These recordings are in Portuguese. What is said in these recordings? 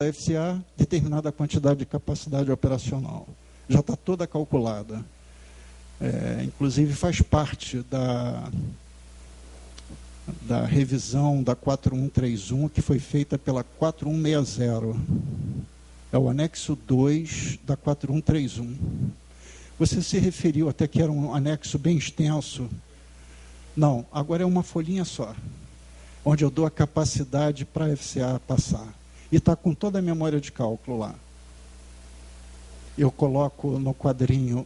da FCA determinada quantidade de capacidade operacional. Já está toda calculada. Inclusive faz parte da revisão da 4131, que foi feita pela 4160. É o anexo 2 da 4131. Você se referiu até que era um anexo bem extenso. Não, agora é uma folhinha só, onde eu dou a capacidade para a FCA passar. E está com toda a memória de cálculo lá. Eu coloco no quadrinho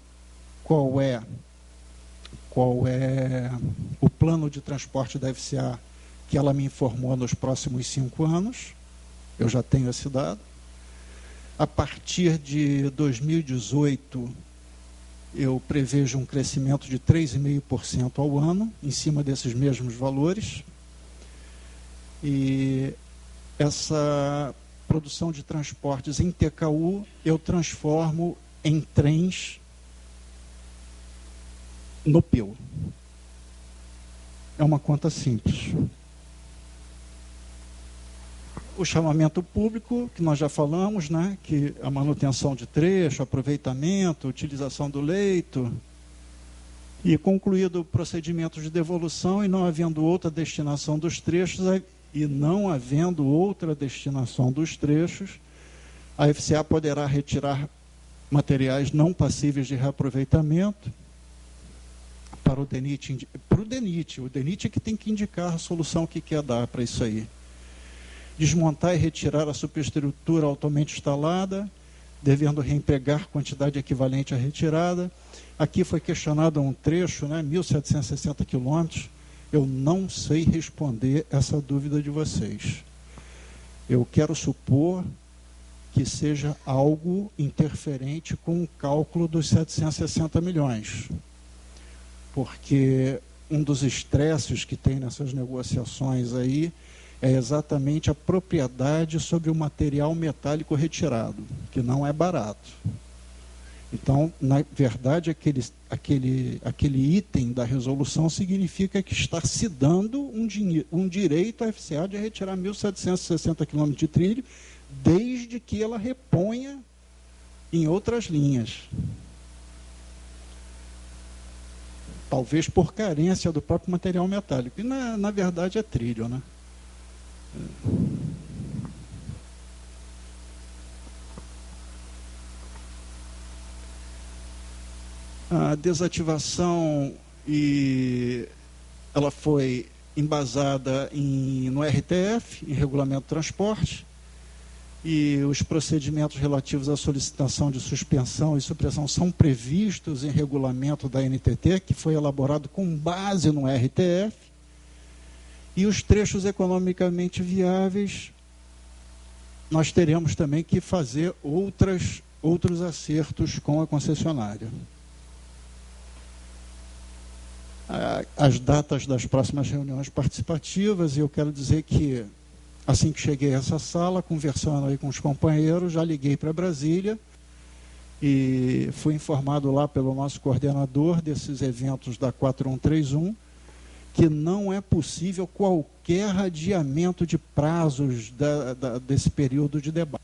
qual é o plano de transporte da FCA que ela me informou nos próximos 5 anos. Eu já tenho esse dado. A partir de 2018, eu prevejo um crescimento de 3,5% ao ano, em cima desses mesmos valores. E essa produção de transportes em TKU eu transformo em trens no PIL. É uma conta simples. O chamamento público, que nós já falamos, né, que a manutenção de trecho, aproveitamento, utilização do leito, e concluído o procedimento de devolução e não havendo outra destinação dos trechos, a FCA poderá retirar materiais não passíveis de reaproveitamento para o DENIT. O DENIT é que tem que indicar a solução que quer dar para isso aí. Desmontar e retirar a superestrutura altamente instalada, devendo reempregar quantidade equivalente à retirada. Aqui foi questionado um trecho, né, 1.760 quilômetros. Eu não sei responder essa dúvida de vocês. Eu quero supor que seja algo interferente com o cálculo dos 760 milhões. Porque um dos estresses que tem nessas negociações aí é exatamente a propriedade sobre o material metálico retirado, que não é barato. Então, na verdade, aquele item da resolução significa que está se dando um direito à FCA de retirar 1.760 quilômetros de trilho, desde que ela reponha em outras linhas. Talvez por carência do próprio material metálico. E, na verdade, é trilho, né? A desativação ela foi embasada no RTF, em Regulamento de Transporte, e os procedimentos relativos à solicitação de suspensão e supressão são previstos em regulamento da NTT, que foi elaborado com base no RTF, e os trechos economicamente viáveis, nós teremos também que fazer outros acertos com a concessionária. As datas das próximas reuniões participativas, e eu quero dizer que, assim que cheguei a essa sala, conversando aí com os companheiros, já liguei para Brasília e fui informado lá pelo nosso coordenador desses eventos da 4131, que não é possível qualquer adiamento de prazos desse período de debate.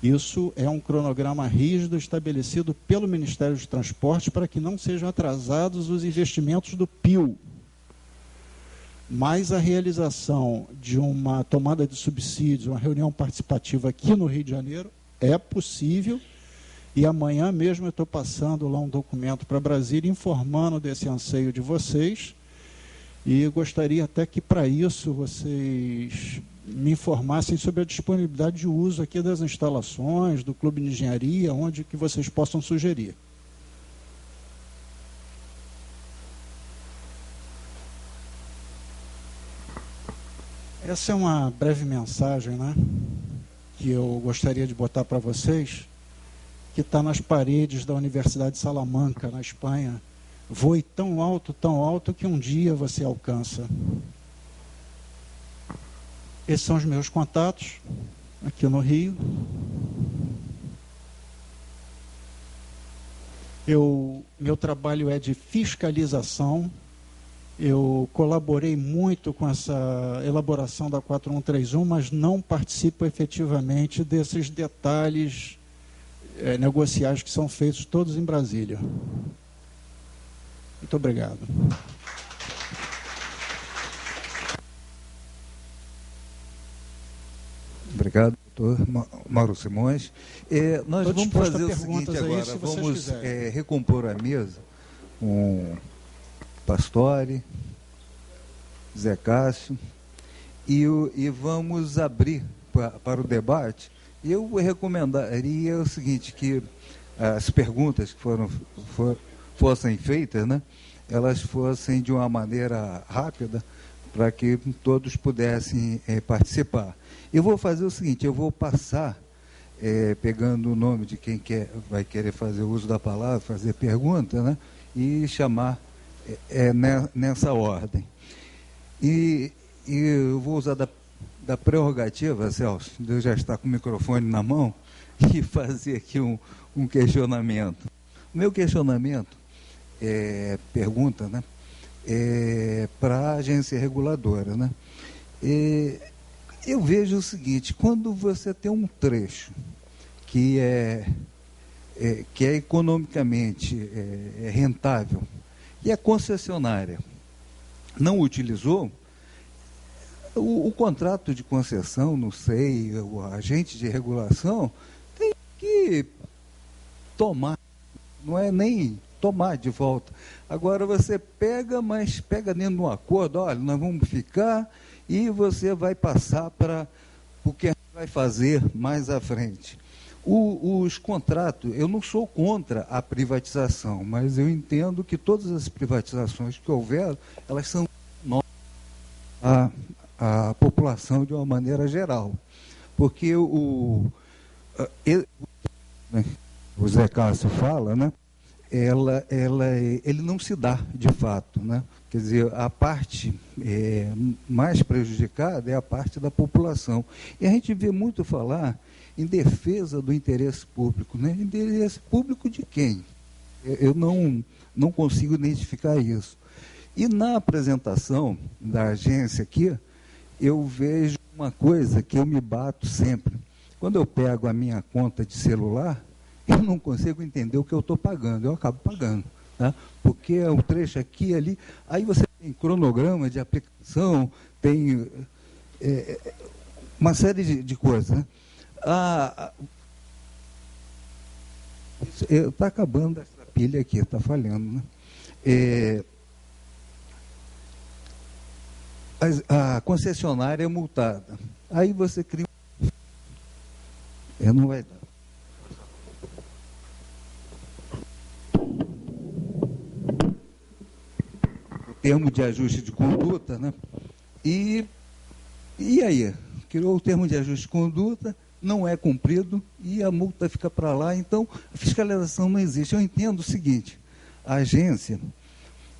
Isso é um cronograma rígido estabelecido pelo Ministério dos Transportes para que não sejam atrasados os investimentos do PIL. Mas a realização de uma tomada de subsídios, uma reunião participativa aqui no Rio de Janeiro, é possível, e amanhã mesmo eu estou passando lá um documento para Brasília informando desse anseio de vocês, e gostaria até que para isso vocês me informassem sobre a disponibilidade de uso aqui das instalações, do Clube de Engenharia, onde que vocês possam sugerir. Essa é uma breve mensagem, né, que eu gostaria de botar para vocês, que está nas paredes da Universidade de Salamanca, na Espanha. Voe tão alto que um dia você alcança. Esses são os meus contatos aqui no Rio. Meu trabalho é de fiscalização Eu colaborei muito com essa elaboração da 4131, mas não participo efetivamente desses detalhes negociais que são feitos todos em Brasília. Muito obrigado. Obrigado, doutor Mauro Simões. Nós vamos fazer o seguinte agora, vamos recompor a mesa com Pastore, Zé Cássio, e vamos abrir para o debate. Eu recomendaria o seguinte, que as perguntas que fossem feitas, né, elas fossem de uma maneira rápida, para que todos pudessem participar. Eu vou fazer o seguinte, eu vou passar, pegando o nome de quem vai querer fazer uso da palavra, fazer pergunta, né, e chamar nessa ordem. E eu vou usar da prerrogativa, Celso, de eu já estar com o microfone na mão, e fazer aqui um questionamento. O meu questionamento pergunta, né, para a agência reguladora, né? Eu vejo o seguinte, quando você tem um trecho que é economicamente rentável e a concessionária não utilizou, o contrato de concessão, não sei, o agente de regulação tem que tomar, não é nem tomar de volta. Agora você pega, mas pega dentro de um acordo, olha, nós vamos ficar e você vai passar para o que a gente vai fazer mais à frente. Os contratos, eu não sou contra a privatização, mas eu entendo que todas as privatizações que houver, elas são a população de uma maneira geral. Porque o Zé Cássio fala, né? Ele não se dá, de fato, né? Quer dizer, a parte mais prejudicada é a parte da população. E a gente vê muito falar em defesa do interesse público, né? Interesse público de quem? Eu não consigo identificar isso. E na apresentação da agência aqui, eu vejo uma coisa que eu me bato sempre. Quando eu pego a minha conta de celular, eu não consigo entender o que eu estou pagando, eu acabo pagando, tá? Porque é um trecho aqui e ali, aí você tem cronograma de aplicação, tem uma série de coisas, né? Está acabando essa pilha aqui, está falhando, né? A concessionária é multada, aí você cria não vai dar. Termo de ajuste de conduta, né? E aí? Criou o termo de ajuste de conduta, não é cumprido e a multa fica para lá, então a fiscalização não existe. Eu entendo o seguinte, a agência,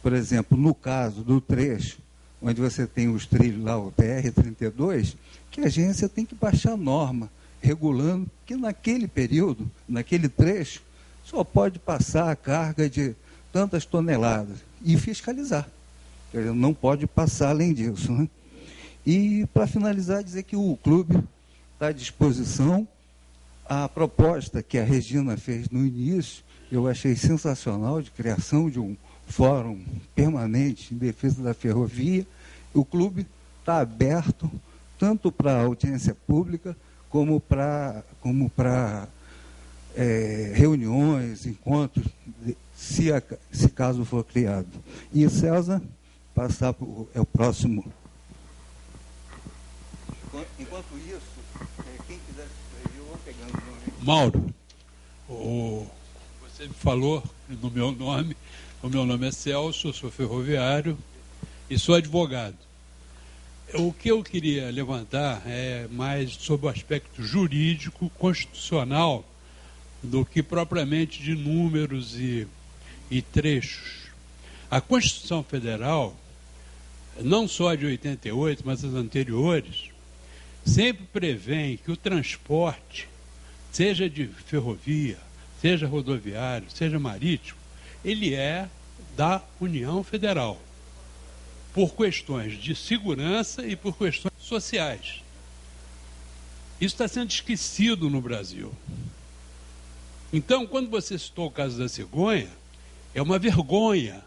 por exemplo, no caso do trecho, onde você tem os trilhos lá, o TR-32, que a agência tem que baixar a norma, regulando que naquele período, naquele trecho, só pode passar a carga de tantas toneladas e fiscalizar. Não pode passar além disso, né? E, para finalizar, dizer que o clube está à disposição. A proposta que a Regina fez no início, eu achei sensacional, de criação de um fórum permanente em defesa da ferrovia. O clube está aberto, tanto para audiência pública, como para reuniões, encontros, se caso for criado. E, César, passar para o próximo. Enquanto isso, quem quiser se inscrever, eu vou pegando o nome. Mauro, você me falou no meu nome. O meu nome é Celso, eu sou ferroviário e sou advogado. O que eu queria levantar é mais sobre o aspecto jurídico, constitucional, do que propriamente de números e trechos. A Constituição Federal, não só a de 88, mas as anteriores, sempre prevêem que o transporte, seja de ferrovia, seja rodoviário, seja marítimo, ele é da União Federal. por questões de segurança e por questões sociais. Isso está sendo esquecido no Brasil. Então, quando você citou o caso da cegonha, é uma vergonha,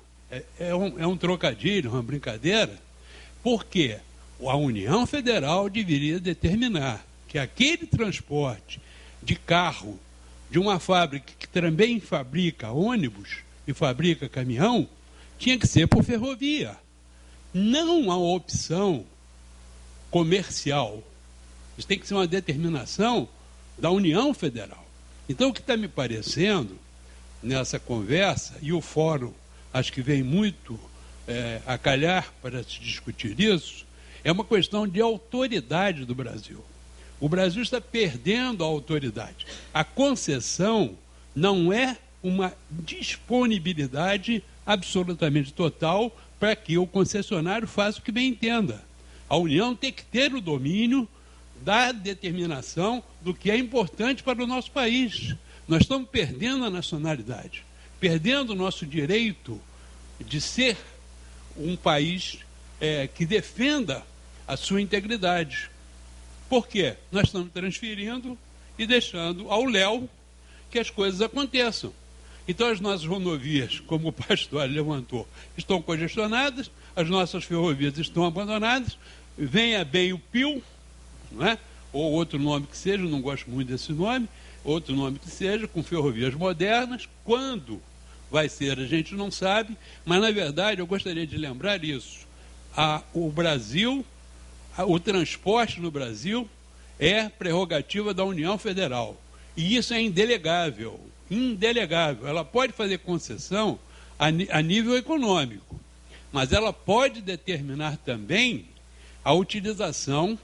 é um trocadilho, uma brincadeira, porque a União Federal deveria determinar que aquele transporte de carro de uma fábrica que também fabrica ônibus e fabrica caminhão tinha que ser por ferrovia, não a opção comercial. Isso tem que ser uma determinação da União Federal. Então, o que está me parecendo nessa conversa, e o fórum acho que vem muito a calhar para se discutir isso, é uma questão de autoridade do Brasil. O Brasil está perdendo a autoridade. A concessão não é uma disponibilidade absolutamente total para que o concessionário faça o que bem entenda. A União tem que ter o domínio da determinação do que é importante para o nosso país. Nós estamos perdendo a nacionalidade, perdendo o nosso direito de ser um país que defenda a sua integridade. Por quê? Nós estamos transferindo e deixando ao léu que as coisas aconteçam. Então, as nossas rodovias, como o pastor levantou, estão congestionadas, as nossas ferrovias estão abandonadas, venha bem o PIL, não é? Ou outro nome que seja, não gosto muito desse nome, outro nome que seja, com ferrovias modernas. Quando vai ser, a gente não sabe, mas, na verdade, eu gostaria de lembrar isso. O Brasil, o transporte no Brasil é prerrogativa da União Federal. E isso é indelegável, indelegável. Ela pode fazer concessão a nível econômico, mas ela pode determinar também a utilização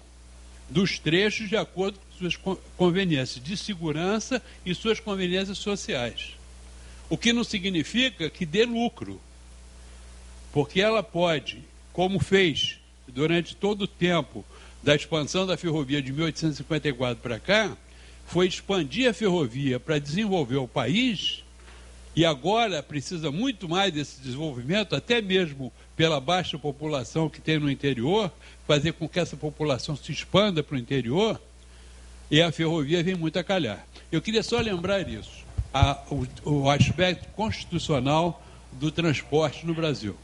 dos trechos de acordo com suas conveniências de segurança e suas conveniências sociais. O que não significa que dê lucro, porque ela pode, como fez durante todo o tempo da expansão da ferrovia de 1854 para cá, foi expandir a ferrovia para desenvolver o país, e agora precisa muito mais desse desenvolvimento, até mesmo pela baixa população que tem no interior, fazer com que essa população se expanda para o interior, e a ferrovia vem muito a calhar. Eu queria só lembrar isso, o aspecto constitucional do transporte no Brasil.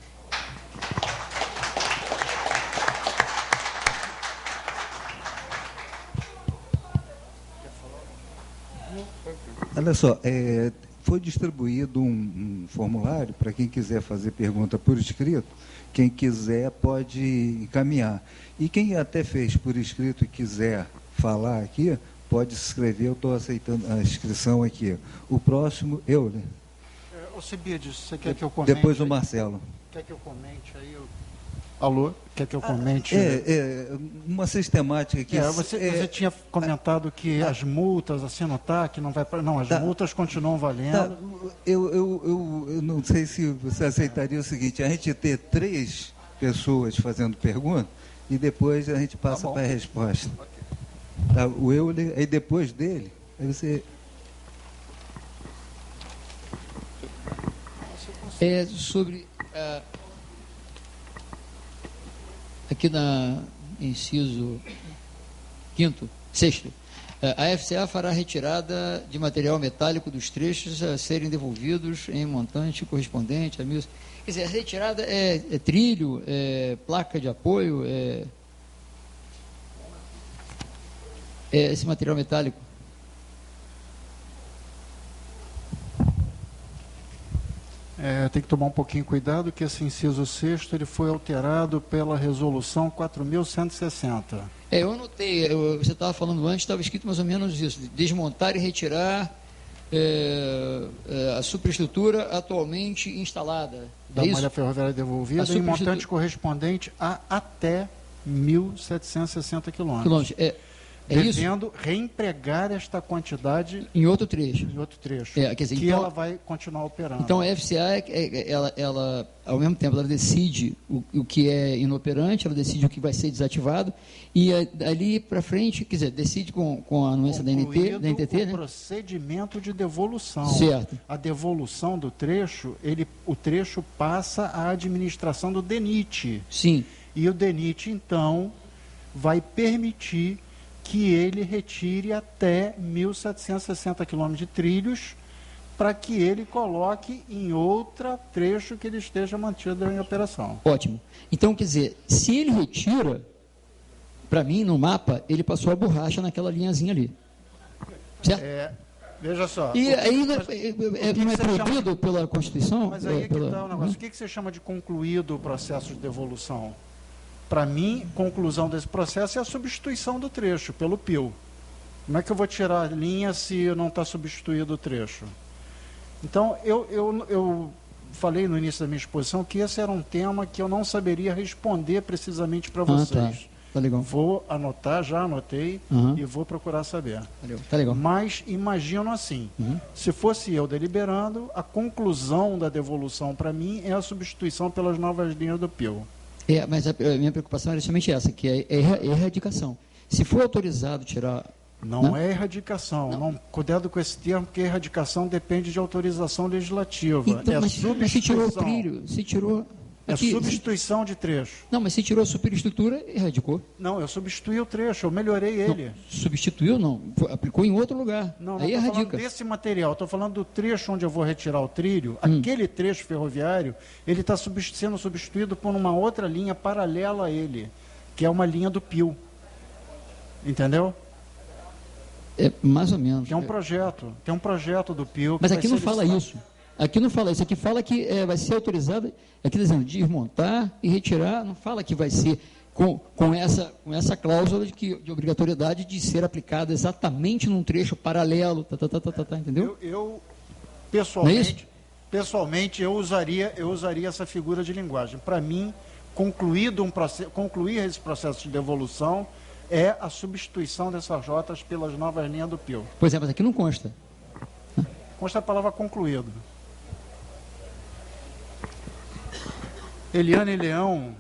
Olha só, foi distribuído um formulário para quem quiser fazer pergunta por escrito. Quem quiser pode encaminhar. E quem até fez por escrito e quiser falar aqui, pode se inscrever. Eu estou aceitando a inscrição aqui. O próximo, eu, né? Alcibiades, você quer que eu comente? Depois o Marcelo. Quer que eu comente aí? Alô? Quer que eu comente? Uma sistemática aqui. Você tinha comentado que as multas, assim, não está, que não vai para... Não, as multas continuam valendo. Tá. Eu não sei se você aceitaria o seguinte, a gente ter 3 pessoas fazendo pergunta e depois a gente passa para a resposta. Okay. Tá, o Euler, aí depois dele, aí você... Sobre... aqui na inciso 6º, a FCA fará retirada de material metálico dos trechos a serem devolvidos em montante correspondente a 1.000. Quer dizer, a retirada é trilho, é placa de apoio, esse material metálico. Tem que tomar um pouquinho cuidado que esse inciso 6º ele foi alterado pela resolução 4.160. Eu anotei, você estava falando antes, estava escrito mais ou menos isso, desmontar e retirar a superestrutura atualmente instalada. Da malha ferroviária devolvida em montante correspondente a até 1.760 quilômetros. devendo reempregar esta quantidade em outro trecho. Quer dizer, que então, ela vai continuar operando. Então, a FCA, ela, ao mesmo tempo, ela decide o que é inoperante, ela decide o que vai ser desativado, e ali para frente, quer dizer, decide com a anuência da NTT, o procedimento de devolução. Certo. A devolução do trecho, o trecho passa à administração do DENIT. Sim. E o DENIT, então, vai permitir que ele retire até 1.760 quilômetros de trilhos para que ele coloque em outro trecho que ele esteja mantido em operação. Ótimo. Então, quer dizer, se ele retira, para mim, no mapa, ele passou a borracha naquela linhazinha ali. Certo? Veja só. E ainda não é proibido pela Constituição? Mas aí é que está o negócio. O que você chama de concluído o processo de devolução? Para mim, conclusão desse processo é a substituição do trecho pelo PIL. Como é que eu vou tirar a linha se não está substituído o trecho? Então, eu falei no início da minha exposição que esse era um tema que eu não saberia responder precisamente para vocês. Tá legal. Vou anotar, já anotei, e vou procurar saber. Tá legal. Mas imagino assim, se fosse eu deliberando, a conclusão da devolução para mim é a substituição pelas novas linhas do PIL. Mas a minha preocupação era justamente essa, que é erradicação. Se for autorizado tirar... Não é erradicação. Não, cuidado com esse termo, porque erradicação depende de autorização legislativa. Então, mas se tirou o trilho, se tirou... Aqui, substituição de trecho. Não, mas se tirou a superestrutura, erradicou. Não, eu substituí o trecho, eu melhorei ele. Não, substituiu não, aplicou em outro lugar. Não aí estou falando desse material, estou falando do trecho onde eu vou retirar o trilho. Aquele trecho ferroviário, ele está sendo substituído por uma outra linha paralela a ele, que é uma linha do PIL. Entendeu? Mais ou menos. Tem um projeto do PIL. Mas aqui não fala isso. Aqui não fala isso, aqui fala que vai ser autorizado, aqui dizendo desmontar e retirar, não fala que vai ser com essa cláusula de obrigatoriedade de ser aplicada exatamente num trecho paralelo, entendeu? Eu pessoalmente eu usaria essa figura de linguagem. Para mim, concluir esse processo de devolução é a substituição dessas rotas pelas novas linhas do PIL. Pois é, mas aqui não consta. Consta a palavra concluído. Eliane Leão,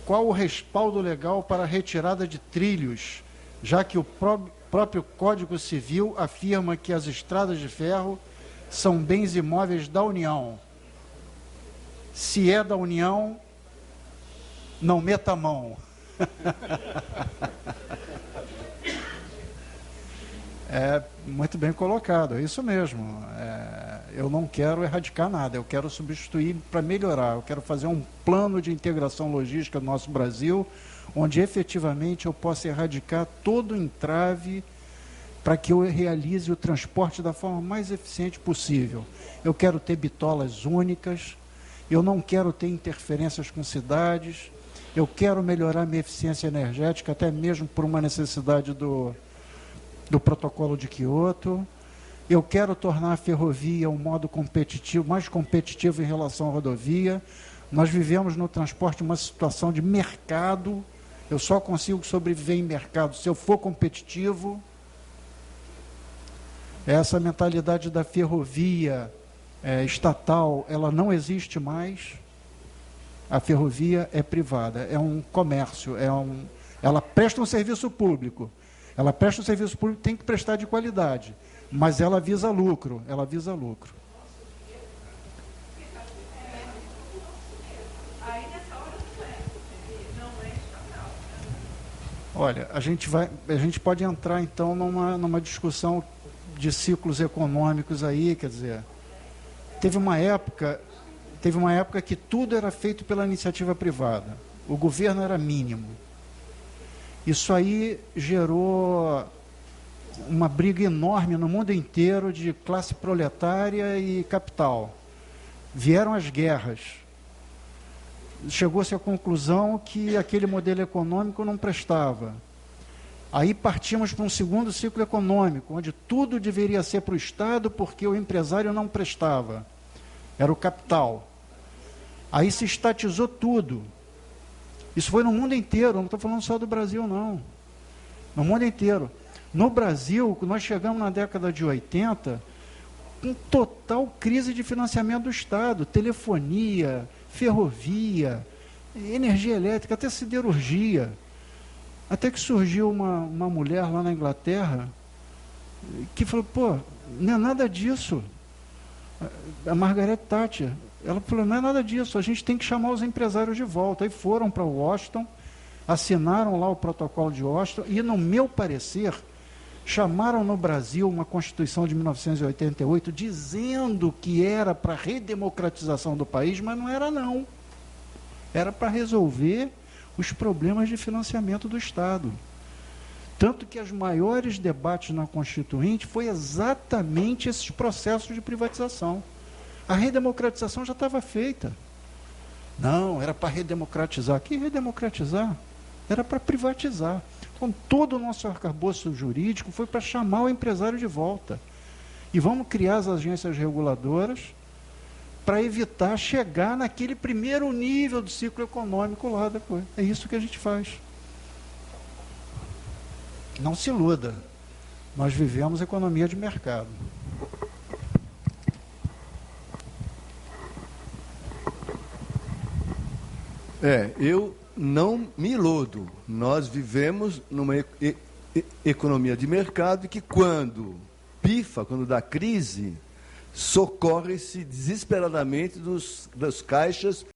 qual o respaldo legal para a retirada de trilhos, já que o próprio Código Civil afirma que as estradas de ferro são bens imóveis da União? Se é da União, não meta a mão. Muito bem colocado, é isso mesmo. Eu não quero erradicar nada, eu quero substituir para melhorar. Eu quero fazer um plano de integração logística do nosso Brasil, onde efetivamente eu possa erradicar todo o entrave para que eu realize o transporte da forma mais eficiente possível. Eu quero ter bitolas únicas, eu não quero ter interferências com cidades, eu quero melhorar minha eficiência energética, até mesmo por uma necessidade do protocolo de Kyoto. Eu quero tornar a ferrovia um modo competitivo, mais competitivo em relação à rodovia. Nós vivemos no transporte uma situação de mercado. Eu só consigo sobreviver em mercado se eu for competitivo. Essa mentalidade da ferrovia estatal, ela não existe mais. A ferrovia é privada, é um comércio, ela presta um serviço público. Ela presta um serviço público, tem que prestar de qualidade, mas ela visa lucro, Olha, a gente pode entrar então numa discussão de ciclos econômicos aí, quer dizer, teve uma época que tudo era feito pela iniciativa privada, o governo era mínimo. Isso aí gerou uma briga enorme no mundo inteiro de classe proletária e capital. Vieram as guerras. Chegou-se à conclusão que aquele modelo econômico não prestava. Aí partimos para um segundo ciclo econômico, onde tudo deveria ser para o Estado porque o empresário não prestava. Era o capital. Aí se estatizou tudo. Isso foi no mundo inteiro, não estou falando só do Brasil, não. No mundo inteiro. No Brasil, nós chegamos na década de 80, com total crise de financiamento do Estado, telefonia, ferrovia, energia elétrica, até siderurgia. Até que surgiu uma mulher lá na Inglaterra que falou, pô, não é nada disso. A Margaret Thatcher, ela falou, não é nada disso, a gente tem que chamar os empresários de volta. Aí foram para Washington, assinaram lá o protocolo de Washington e, no meu parecer, chamaram no Brasil uma Constituição de 1988 dizendo que era para a redemocratização do país, mas não era não. Era para resolver os problemas de financiamento do Estado. Tanto que os maiores debates na Constituinte foi exatamente esses processos de privatização. A redemocratização já estava feita. Não, era para redemocratizar. Que redemocratizar? Era para privatizar. Então, todo o nosso arcabouço jurídico foi para chamar o empresário de volta. E vamos criar as agências reguladoras para evitar chegar naquele primeiro nível do ciclo econômico lá depois. É isso que a gente faz. Não se iluda. Nós vivemos economia de mercado. Eu não me iludo. Nós vivemos numa economia de mercado que, quando pifa, quando dá crise, socorre-se desesperadamente dos caixas